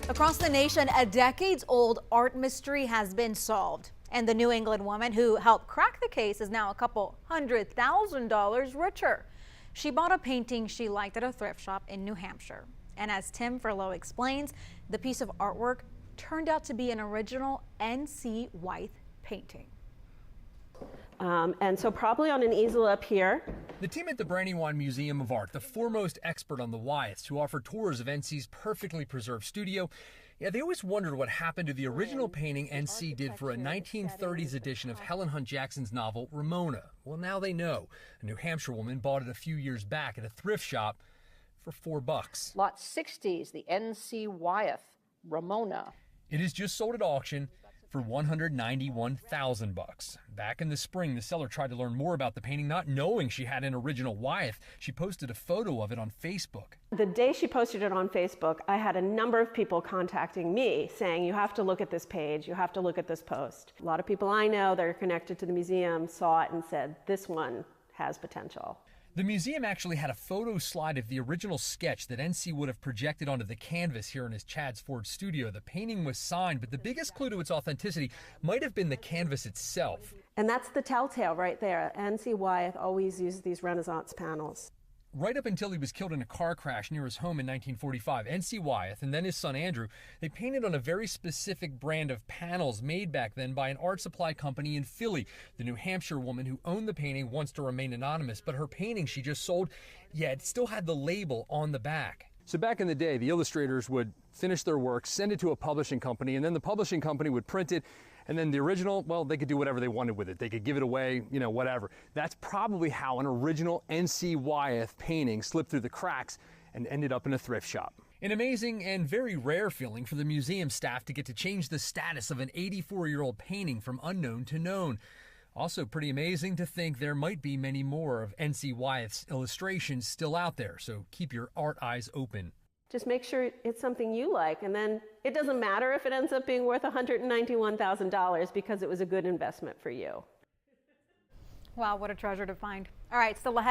Across the nation, a decades-old art mystery has been solved. And the New England woman who helped crack the case is now a couple $100,000 richer. She bought a painting she liked at a thrift shop in New Hampshire. And as Tim Furlow explains, the piece of artwork turned out to be an original N.C. Wyeth painting. And so probably on an easel up here. The team at the Brandywine Museum of Art, the foremost expert on the Wyeths, who offer tours of NC's perfectly preserved studio, they always wondered what happened to the original painting NC did for a 1930s edition of Helen Hunt Jackson's novel, Ramona. Well, now they know. A New Hampshire woman bought it a few years back at a thrift shop for $4. Lot 60 is the NC Wyeth, Ramona. It is just sold at auction for $191,000. Back in the spring, the seller tried to learn more about the painting, not knowing she had an original Wyeth. She posted a photo of it on Facebook. The day she posted it on Facebook, I had a number of people contacting me saying, you have to look at this page, you have to look at this post. A lot of people I know that are connected to the museum saw it and said, this one has potential. The museum actually had a photo slide of the original sketch that NC would have projected onto the canvas here in his Chad's Ford studio. The painting was signed, but the biggest clue to its authenticity might have been the canvas itself. And that's the telltale right there. NC Wyeth always used these Renaissance panels. Right up until he was killed in a car crash near his home in 1945, N.C. Wyeth and then his son Andrew, they painted on a very specific brand of panels made back then by an art supply company in Philly. The New Hampshire woman who owned the painting wants to remain anonymous, but her painting she just sold, it still had the label on the back. So back in the day, the illustrators would finish their work, send it to a publishing company, and then the publishing company would print it. And then the original, well, they could do whatever they wanted with it. They could give it away, whatever. That's probably how an original N.C. Wyeth painting slipped through the cracks and ended up in a thrift shop. An amazing and very rare feeling for the museum staff to get to change the status of an 84-year-old painting from unknown to known. Also pretty amazing to think there might be many more of N.C. Wyeth's illustrations still out there, so keep your art eyes open. Just make sure it's something you like, and then it doesn't matter if it ends up being worth $191,000 because it was a good investment for you. Wow, what a treasure to find. All right, still ahead.